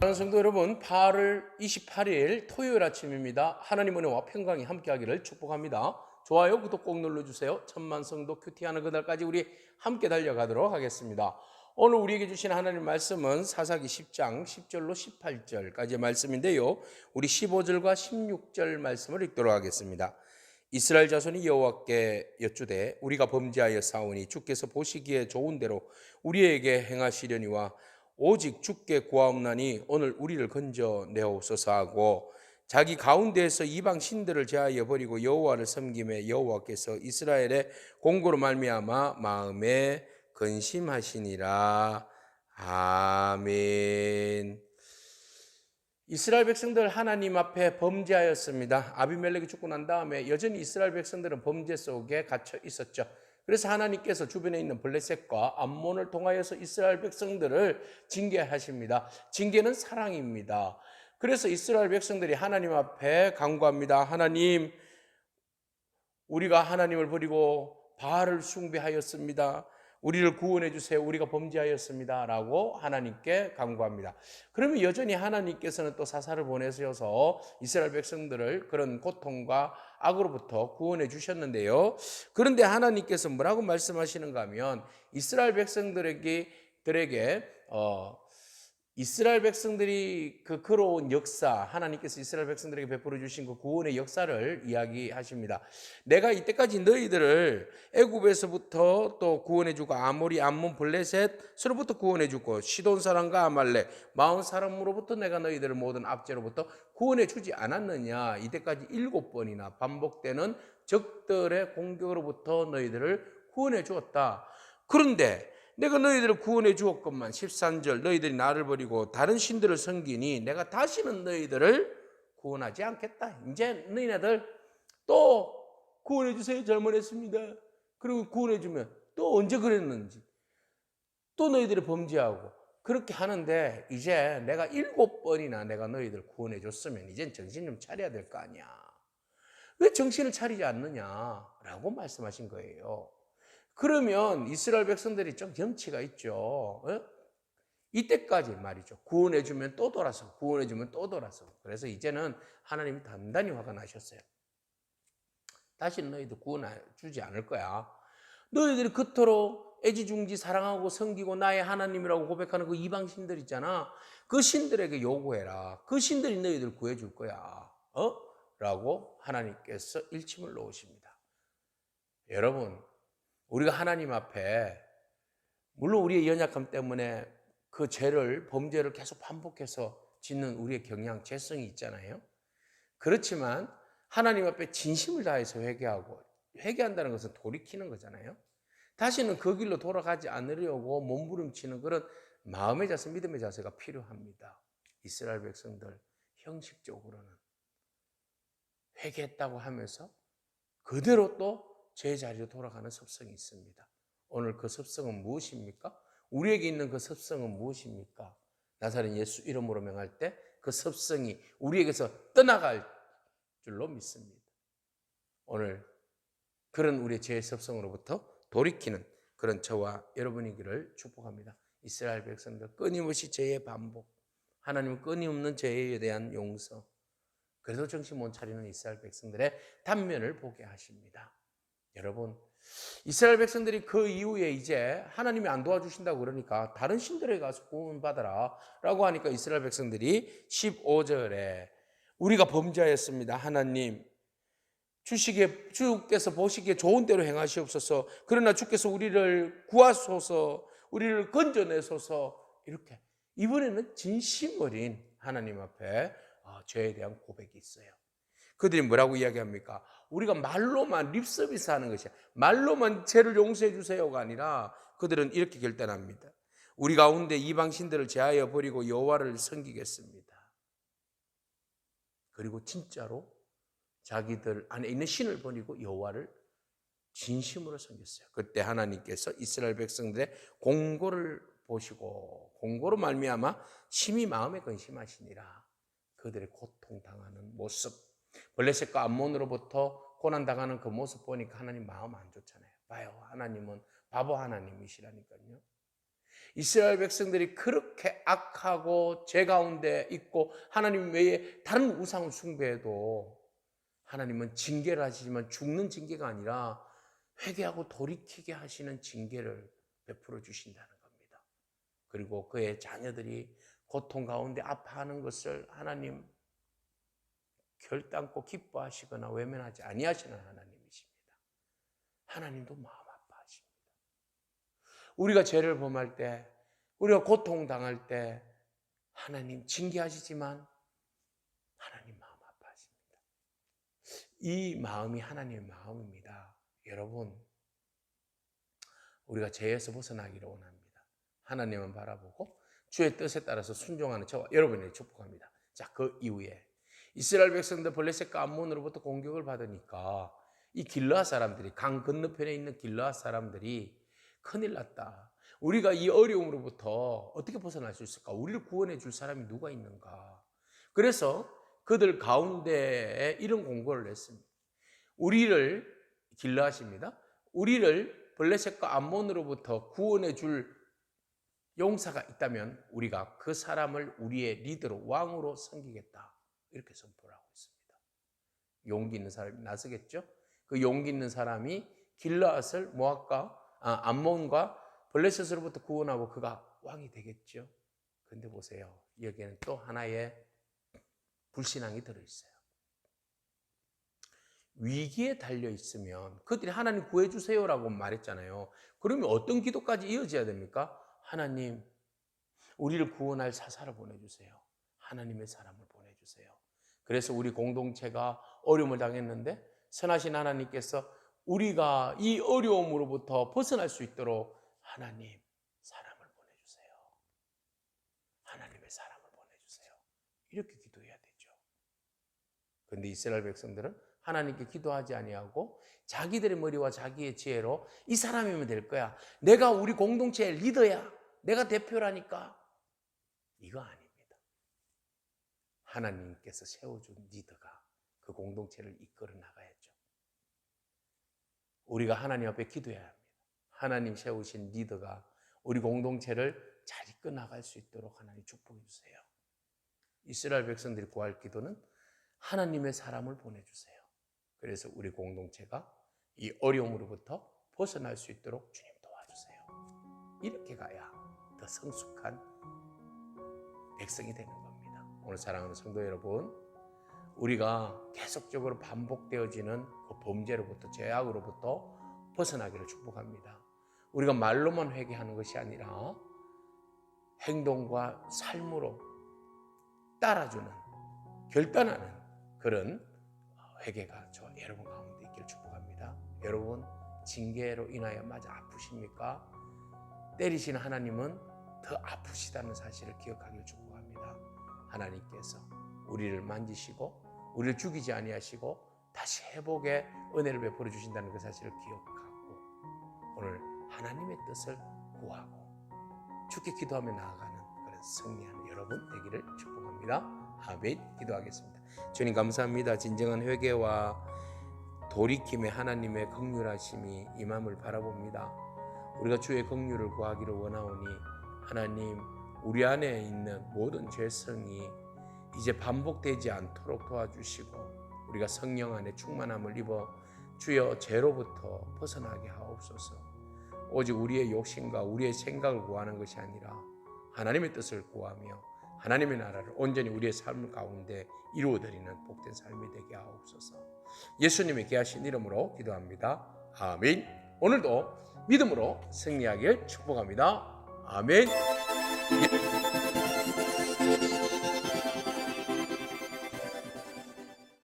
사랑하는 성도 여러분, 8월 28일 토요일 아침입니다. 하나님 은혜와 평강이 함께하기를 축복합니다. 좋아요, 구독 꼭 눌러주세요. 천만 성도 큐티하는 그날까지 우리 함께 달려가도록 하겠습니다. 오늘 우리에게 주신 하나님 말씀은 사사기 10장 10절로 18절까지의 말씀인데요. 우리 15절과 16절 말씀을 읽도록 하겠습니다. 이스라엘 자손이 여호와께 여쭈되 우리가 범죄하여 싸우니 주께서 보시기에 좋은 대로 우리에게 행하시려니와 오직 주께 구하옵나니 오늘 우리를 건져내옵소서 하고 자기 가운데에서 이방 신들을 제하여 버리고 여호와를 섬김에 여호와께서 이스라엘의 공고로 말미암아 마음에 근심하시니라. 아멘. 이스라엘 백성들 하나님 앞에 범죄하였습니다. 아비멜렉이 죽고 난 다음에 여전히 이스라엘 백성들은 범죄 속에 갇혀 있었죠. 그래서 하나님께서 주변에 있는 블레셋과 암몬을 통하여서 이스라엘 백성들을 징계하십니다. 징계는 사랑입니다. 그래서 이스라엘 백성들이 하나님 앞에 간구합니다. 하나님, 우리가 하나님을 버리고 바알을 숭배하였습니다. 우리를 구원해 주세요. 우리가 범죄하였습니다. 라고 하나님께 간구합니다. 그러면 여전히 하나님께서는 또 사사를 보내셔서 이스라엘 백성들을 그런 고통과 악으로부터 구원해 주셨는데요. 그런데 하나님께서 뭐라고 말씀하시는가 하면 이스라엘 백성들에게 이스라엘 백성들이 그 걸어온 역사, 하나님께서 이스라엘 백성들에게 베풀어 주신 그 구원의 역사를 이야기하십니다. 내가 이때까지 너희들을 애굽에서부터 또 구원해 주고 아모리, 암몬, 블레셋으로부터 구원해 주고 시돈 사람과 아말렉, 마온 사람으로부터 내가 너희들을 모든 압제로부터 구원해 주지 않았느냐. 이때까지 7번이나 반복되는 적들의 공격으로부터 너희들을 구원해 주었다. 그런데 내가 너희들을 구원해 주었건만 13절 너희들이 나를 버리고 다른 신들을 섬기니 내가 다시는 너희들을 구원하지 않겠다. 이제 너희네들 또 구원해 주세요. 잘못했습니다. 그리고 구원해 주면 또 언제 그랬는지 또 너희들이 범죄하고 그렇게 하는데 이제 내가 7번이나 내가 너희들 구원해 줬으면 이젠 정신 좀 차려야 될 거 아니야. 왜 정신을 차리지 않느냐라고 말씀하신 거예요. 그러면 이스라엘 백성들이 좀 염치가 있죠. 이때까지 말이죠. 구원해주면 또 돌아서, 구원해주면 또 돌아서. 그래서 이제는 하나님이 단단히 화가 나셨어요. 다시는 너희들 구원해주지 않을 거야. 너희들이 그토록 애지중지 사랑하고 섬기고 나의 하나님이라고 고백하는 그 이방신들 있잖아. 그 신들에게 요구해라. 그 신들이 너희들 구해줄 거야. 라고 하나님께서 일침을 놓으십니다. 여러분, 우리가 하나님 앞에 물론 우리의 연약함 때문에 그 범죄를 계속 반복해서 짓는 우리의 경향, 죄성이 있잖아요. 그렇지만 하나님 앞에 진심을 다해서 회개한다는 것은 돌이키는 거잖아요. 다시는 그 길로 돌아가지 않으려고 몸부림치는 그런 마음의 자세, 믿음의 자세가 필요합니다. 이스라엘 백성들 형식적으로는 회개했다고 하면서 그대로 또 제자리로 돌아가는 습성이 있습니다. 오늘 그 습성은 무엇입니까? 우리에게 있는 그 습성은 무엇입니까? 나사렛 예수 이름으로 명할 때 그 습성이 우리에게서 떠나갈 줄로 믿습니다. 오늘 그런 우리의 죄의 습성으로부터 돌이키는 그런 저와 여러분이기를 축복합니다. 이스라엘 백성들 끊임없이 죄의 반복, 하나님은 끊임없는 죄에 대한 용서, 그래도 정신 못 차리는 이스라엘 백성들의 단면을 보게 하십니다. 여러분, 이스라엘 백성들이 그 이후에 이제 하나님이 안 도와주신다고 그러니까 다른 신들에 가서 구원받아라 라고 하니까 이스라엘 백성들이 15절에 우리가 범죄하였습니다. 하나님 주께서 보시기에 좋은 대로 행하시옵소서. 그러나 주께서 우리를 구하소서, 우리를 건져내소서. 이렇게 이번에는 진심 어린 하나님 앞에 죄에 대한 고백이 있어요. 그들이 뭐라고 이야기합니까? 우리가 말로만 립서비스 하는 것이야. 말로만 죄를 용서해 주세요가 아니라 그들은 이렇게 결단합니다. 우리 가운데 이방신들을 제하여 버리고 여호와를 섬기겠습니다. 그리고 진짜로 자기들 안에 있는 신을 버리고 여호와를 진심으로 섬겼어요. 그때 하나님께서 이스라엘 백성들의 공고를 보시고 공고로 말미암아 심히 마음에 근심하시니라. 그들의 고통당하는 모습, 블레셋과 암몬으로부터 고난당하는 그 모습 보니까 하나님 마음 안 좋잖아요. 봐요, 하나님은 바보 하나님이시라니까요. 이스라엘 백성들이 그렇게 악하고 죄 가운데 있고 하나님 외에 다른 우상을 숭배해도 하나님은 징계를 하시지만 죽는 징계가 아니라 회개하고 돌이키게 하시는 징계를 베풀어 주신다는 겁니다. 그리고 그의 자녀들이 고통 가운데 아파하는 것을 하나님 결단코 기뻐하시거나 외면하지 아니하시는 하나님이십니다. 하나님도 마음 아파하십니다. 우리가 죄를 범할 때, 우리가 고통당할 때 하나님 징계하시지만 하나님 마음 아파하십니다. 이 마음이 하나님의 마음입니다. 여러분, 우리가 죄에서 벗어나기를 원합니다. 하나님만 바라보고 주의 뜻에 따라서 순종하는 저와 여러분에게 축복합니다. 자, 그 이후에 이스라엘 백성들 블레셋과 암몬으로부터 공격을 받으니까 이 길르앗 사람들이, 강 건너편에 있는 길르앗 사람들이 큰일 났다. 우리가 이 어려움으로부터 어떻게 벗어날 수 있을까? 우리를 구원해 줄 사람이 누가 있는가? 그래서 그들 가운데에 이런 공고를 냈습니다. 우리를, 길르앗입니다. 우리를 블레셋과 암몬으로부터 구원해 줄 용사가 있다면 우리가 그 사람을 우리의 리더로, 왕으로 섬기겠다. 이렇게 선포를 하고 있습니다. 용기 있는 사람이 나서겠죠? 그 용기 있는 사람이 길르앗을 암몬과 블레셋으로부터 구원하고 그가 왕이 되겠죠. 근데 보세요. 여기에는 또 하나의 불신앙이 들어있어요. 위기에 달려 있으면 그들이 하나님 구해주세요라고 말했잖아요. 그러면 어떤 기도까지 이어져야 됩니까? 하나님, 우리를 구원할 사사를 보내주세요. 하나님의 사람을 보내주세요. 그래서 우리 공동체가 어려움을 당했는데 선하신 하나님께서 우리가 이 어려움으로부터 벗어날 수 있도록 하나님 사람을 보내주세요. 하나님의 사람을 보내주세요. 이렇게 기도해야 되죠. 그런데 이스라엘 백성들은 하나님께 기도하지 아니하고 자기들의 머리와 자기의 지혜로 이 사람이면 될 거야. 내가 우리 공동체의 리더야. 내가 대표라니까. 이거 아닙니다. 하나님께서 세워준 리더가 그 공동체를 이끌어 나가야죠. 우리가 하나님 앞에 기도해야 합니다. 하나님 세우신 리더가 우리 공동체를 잘 이끌어 나갈 수 있도록 하나님 축복해 주세요. 이스라엘 백성들이 구할 기도는 하나님의 사람을 보내주세요. 그래서 우리 공동체가 이 어려움으로부터 벗어날 수 있도록 주님 도와주세요. 이렇게 가야 더 성숙한 백성이 되는 겁니다. 오늘 사랑하는 성도 여러분, 우리가 계속적으로 반복되어지는 그 범죄로부터, 죄악으로부터 벗어나기를 축복합니다. 우리가 말로만 회개하는 것이 아니라 행동과 삶으로 따라주는, 결단하는 그런 회개가 저와 여러분 가운데 있기를 축복합니다. 여러분, 징계로 인하여 마저 아프십니까? 때리시는 하나님은 더 아프시다는 사실을 기억하기를 축복합니다. 하나님께서 우리를 만지시고 우리를 죽이지 아니하시고 다시 회복의 은혜를 베풀어 주신다는 그 사실을 기억하고 오늘 하나님의 뜻을 구하고 주께 기도하며 나아가는 그런 승리하는 여러분 되기를 축복합니다. 아멘. 기도하겠습니다. 주님 감사합니다. 진정한 회개와 돌이킴에 하나님의 긍휼하심이 임함을 바라봅니다. 우리가 주의 긍휼을 구하기를 원하오니 하나님, 우리 안에 있는 모든 죄성이 이제 반복되지 않도록 도와주시고 우리가 성령 안에 충만함을 입어 주여 죄로부터 벗어나게 하옵소서. 오직 우리의 욕심과 우리의 생각을 구하는 것이 아니라 하나님의 뜻을 구하며 하나님의 나라를 온전히 우리의 삶 가운데 이루어드리는 복된 삶이 되게 하옵소서. 예수님의 귀하신 이름으로 기도합니다. 아멘. 오늘도 믿음으로 승리하길 축복합니다. 아멘.